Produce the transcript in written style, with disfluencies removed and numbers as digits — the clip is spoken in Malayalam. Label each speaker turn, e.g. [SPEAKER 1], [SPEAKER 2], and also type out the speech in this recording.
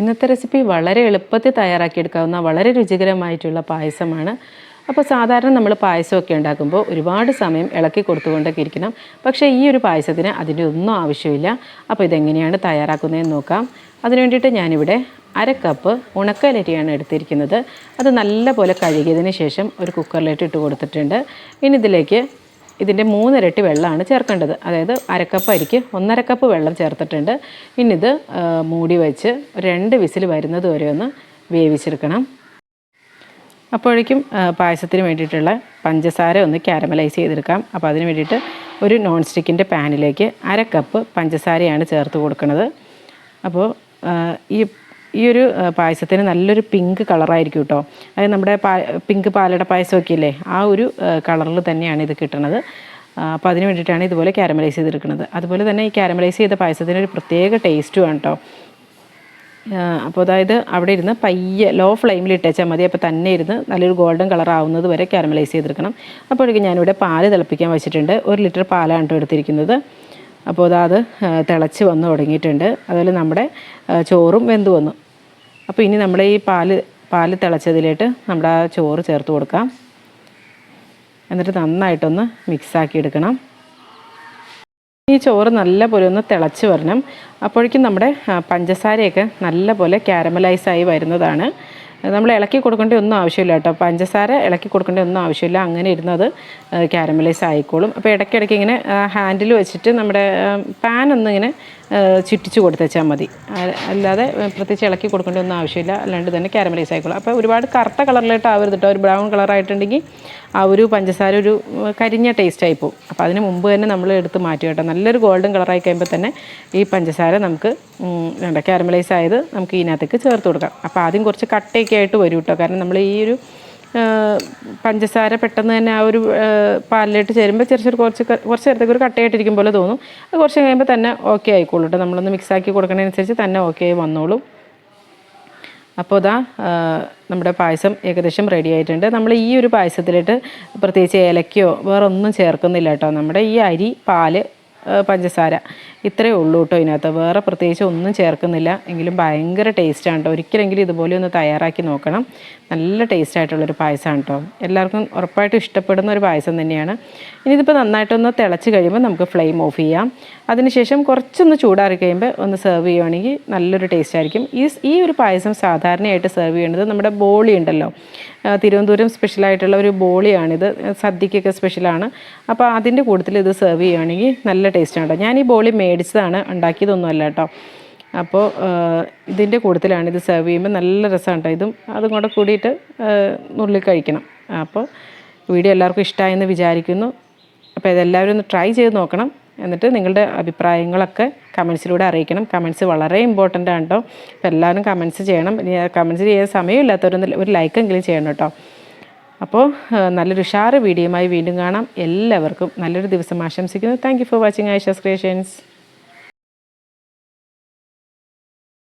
[SPEAKER 1] ഇന്നത്തെ റെസിപ്പി വളരെ എളുപ്പത്തിൽ തയ്യാറാക്കിയെടുക്കാവുന്ന വളരെ രുചികരമായിട്ടുള്ള പായസമാണ്. അപ്പോൾ സാധാരണ നമ്മൾ പായസമൊക്കെ ഉണ്ടാക്കുമ്പോൾ ഒരുപാട് സമയം ഇളക്കി കൊടുത്തുകൊണ്ടൊക്കെ ഇരിക്കണം. പക്ഷേ ഈ ഒരു പായസത്തിന് അതിൻ്റെ ഒന്നും ആവശ്യമില്ല. അപ്പോൾ ഇതെങ്ങനെയാണ് തയ്യാറാക്കുന്നതെന്ന് നോക്കാം. അതിന് വേണ്ടിയിട്ട് ഞാനിവിടെ 1/2 കപ്പ് ഉണക്കലരിയാണ് എടുത്തിരിക്കുന്നത്. അത് നല്ലപോലെ കഴുകിയതിന് ശേഷം ഒരു കുക്കറിലേക്ക് ഇട്ട് കൊടുത്തിട്ടുണ്ട്. ഇനി ഇതിലേക്ക് ഇതിൻ്റെ 3 ഇരട്ടി വെള്ളമാണ് ചേർക്കേണ്ടത്. അതായത് 1/2 കപ്പ് അരിക്ക് 1/2 കപ്പ് വെള്ളം ചേർത്തിട്ടുണ്ട്. ഇനി ഇത് മൂടി വെച്ച് 2 വിസിൽ വരുന്നത് വരെ ഒന്ന് വേവിച്ചെടുക്കണം. അപ്പോഴേക്കും പായസത്തിന് വേണ്ടിയിട്ടുള്ള പഞ്ചസാര ഒന്ന് കാരമലൈസ് ചെയ്തെടുക്കാം. അപ്പോൾ അതിന് വേണ്ടിയിട്ട് ഒരു നോൺ സ്റ്റിക്കിൻ്റെ പാനിലേക്ക് 1/2 കപ്പ് പഞ്ചസാരയാണ് ചേർത്ത് കൊടുക്കുന്നത്. അപ്പോൾ ഈ ഒരു പായസത്തിന് നല്ലൊരു പിങ്ക് കളറായിരിക്കും കേട്ടോ. അതായത് നമ്മുടെ പിങ്ക് പാലട പായസമൊക്കെ ഇല്ലേ, ആ ഒരു കളറിൽ തന്നെയാണ് ഇത് കിട്ടുന്നത്. അപ്പോൾ അതിന് വേണ്ടിയിട്ടാണ് ഇതുപോലെ കാരമലൈസ് ചെയ്തെടുക്കുന്നത്. അതുപോലെ തന്നെ ഈ കാരമലൈസ് ചെയ്ത പായസത്തിന് ഒരു പ്രത്യേക ടേസ്റ്റുമാണ് കേട്ടോ. അപ്പോൾ അതായത് അവിടെ ഇരുന്ന് പയ്യെ ലോ ഫ്ലെയിമിൽ ഇട്ടേച്ചാൽ മതി. അപ്പോൾ തന്നെ ഇരുന്ന് നല്ലൊരു ഗോൾഡൻ കളർ ആവുന്നത് വരെ കാരമലൈസ് ചെയ്തെടുക്കണം. അപ്പോഴേക്കും ഞാനിവിടെ പാല് തിളപ്പിക്കാൻ വെച്ചിട്ടുണ്ട്. 1 ലിറ്റർ പാലാണ് കേട്ടോ എടുത്തിരിക്കുന്നത്. അപ്പോൾ അത് തിളച്ച് വന്ന് തുടങ്ങിയിട്ടുണ്ട്. അതുപോലെ നമ്മുടെ ചോറും വെന്ത് വന്നു. അപ്പോൾ ഇനി നമ്മുടെ ഈ പാല് തിളച്ചതിലേക്ക് നമ്മുടെ ആ ചോറ് ചേർത്ത് കൊടുക്കാം. എന്നിട്ട് നന്നായിട്ടൊന്ന് മിക്സാക്കി എടുക്കണം. ഈ ചോറ് നല്ല പോലെ ഒന്ന് തിളച്ച് വരണം. അപ്പോഴേക്കും നമ്മുടെ പഞ്ചസാരയൊക്കെ നല്ല പോലെ കാരമലൈസായി വരുന്നതാണ്. നമ്മൾ ഇളക്കി കൊടുക്കേണ്ട ഒന്നും ആവശ്യമില്ല കേട്ടോ. പഞ്ചസാര ഇളക്കി കൊടുക്കേണ്ട ഒന്നും ആവശ്യമില്ല. അങ്ങനെ ഇരുന്നത് കാരമലൈസ് ആയിക്കോളും. അപ്പോൾ ഇടയ്ക്കിടയ്ക്ക് ഇങ്ങനെ ഹാൻഡിൽ വെച്ചിട്ട് നമ്മുടെ പാൻ ഒന്നിങ്ങനെ ചുറ്റിച്ച് കൊടുത്തേച്ചാൽ മതി. അല്ലാതെ പ്രത്യേകിച്ച് ഇളക്കി കൊടുക്കേണ്ട ഒന്നും ആവശ്യമില്ല. അല്ലാണ്ട് തന്നെ കാരമലൈസ് ആയിക്കോളും. അപ്പോൾ ഒരുപാട് കറുത്ത കളറിലായിട്ട് ആവരുത് കേട്ടോ. ഒരു ബ്രൗൺ കളറായിട്ടുണ്ടെങ്കിൽ ആ ഒരു പഞ്ചസാര ഒരു കരിഞ്ഞ ടേസ്റ്റായി പോകും. അപ്പോൾ അതിന് മുമ്പ് തന്നെ നമ്മൾ എടുത്ത് മാറ്റുക കേട്ടോ. നല്ലൊരു ഗോൾഡൻ കളറായി കഴിയുമ്പോൾ തന്നെ ഈ പഞ്ചസാര നമുക്ക് കാരമലൈസ് ആയത് നമുക്ക് ഇതിനകത്തേക്ക് ചേർത്ത് കൊടുക്കാം. അപ്പോൾ ആദ്യം കുറച്ച് കട്ടയൊക്കെ ആയിട്ട് വരും കേട്ടോ. കാരണം നമ്മൾ ഈ ഒരു പഞ്ചസാര പെട്ടെന്ന് തന്നെ ആ ഒരു പാലിലോട്ട് ചേരുമ്പോൾ കുറച്ച് നേരത്തേക്ക് ഒരു കട്ടയായിട്ടിരിക്കും പോലെ തോന്നും. അത് കുറച്ച് കഴിയുമ്പോൾ തന്നെ ഓക്കെ ആയിക്കോളൂ കേട്ടോ. നമ്മളൊന്ന് മിക്സാക്കി കൊടുക്കുന്നതിനനുസരിച്ച് തന്നെ ഓക്കെ ആയി വന്നോളും. അപ്പോൾ നമ്മുടെ പായസം ഏകദേശം റെഡി ആയിട്ടുണ്ട്. നമ്മൾ ഈ ഒരു പായസത്തിലിട്ട് പ്രത്യേകിച്ച് ഏലക്കയോ വേറെ ഒന്നും ചേർക്കുന്നില്ല കേട്ടോ. നമ്മുടെ ഈ അരി, പാല്, പഞ്ചസാര ഇത്രയേ ഉള്ളൂ കേട്ടോ. ഇതിനകത്ത് വേറെ പ്രത്യേകിച്ച് ഒന്നും ചേർക്കുന്നില്ല. എങ്കിലും ഭയങ്കര ടേസ്റ്റാണ് കേട്ടോ. ഒരിക്കലെങ്കിലും ഇതുപോലെ ഒന്ന് തയ്യാറാക്കി നോക്കണം. നല്ല ടേസ്റ്റായിട്ടുള്ളൊരു പായസമാണ് കേട്ടോ. എല്ലാവർക്കും ഉറപ്പായിട്ടും ഇഷ്ടപ്പെടുന്ന ഒരു പായസം തന്നെയാണ്. ഇനി ഇതിപ്പോൾ നന്നായിട്ടൊന്ന് തിളച്ച് കഴിയുമ്പോൾ നമുക്ക് ഫ്ലെയിം ഓഫ് ചെയ്യാം. അതിനുശേഷം കുറച്ചൊന്ന് ചൂടാറി കഴിയുമ്പോൾ ഒന്ന് സെർവ് ചെയ്യുകയാണെങ്കിൽ നല്ലൊരു ടേസ്റ്റ് ആയിരിക്കും. ഈ ഒരു പായസം സാധാരണയായിട്ട് സെർവ് ചെയ്യുന്നത് നമ്മുടെ ബോളി ഉണ്ടല്ലോ, തിരുവനന്തപുരം സ്പെഷ്യലായിട്ടുള്ള ഒരു ബോളിയാണിത്. സദ്യക്കൊക്കെ സ്പെഷ്യലാണ്. അപ്പോൾ അതിൻ്റെ കൂട്ടത്തിൽ ഇത് സെർവ് ചെയ്യുകയാണെങ്കിൽ നല്ല ടേസ്റ്റാണ് കേട്ടോ. ഞാൻ ഈ ബോളി മേടിച്ചതാണ്, ഉണ്ടാക്കിയതൊന്നും അല്ല കേട്ടോ. അപ്പോൾ ഇതിൻ്റെ കൂട്ടത്തിലാണ് ഇത് സെർവ് ചെയ്യുമ്പോൾ നല്ല രസമാണ് കേട്ടോ. ഇതും അതും കൂടെ കൂടിയിട്ട് നുള്ളി കഴിക്കണം. അപ്പോൾ വീഡിയോ എല്ലാവർക്കും ഇഷ്ടമായെന്ന് വിചാരിക്കുന്നു. അപ്പോൾ ഇതെല്ലാവരും ഒന്ന് ട്രൈ ചെയ്ത് നോക്കണം. എന്നിട്ട് നിങ്ങളുടെ അഭിപ്രായങ്ങളൊക്കെ കമൻസിലൂടെ അറിയിക്കണം. കമൻസ് വളരെ ഇമ്പോർട്ടൻ്റ് ആണ് കേട്ടോ. അപ്പോൾ എല്ലാവരും കമൻസ് ചെയ്യണം. കമൻസ് ചെയ്യാൻ സമയമില്ലാത്തവരൊന്ന് ഒരു ലൈക്കെങ്കിലും ചെയ്യണം കേട്ടോ. അപ്പോൾ നല്ലൊരു ഉഷാറ് വീഡിയോയുമായി വീണ്ടും കാണാം. എല്ലാവർക്കും നല്ലൊരു ദിവസം ആശംസിക്കുന്നു. Thank you for watching Aisha's creations.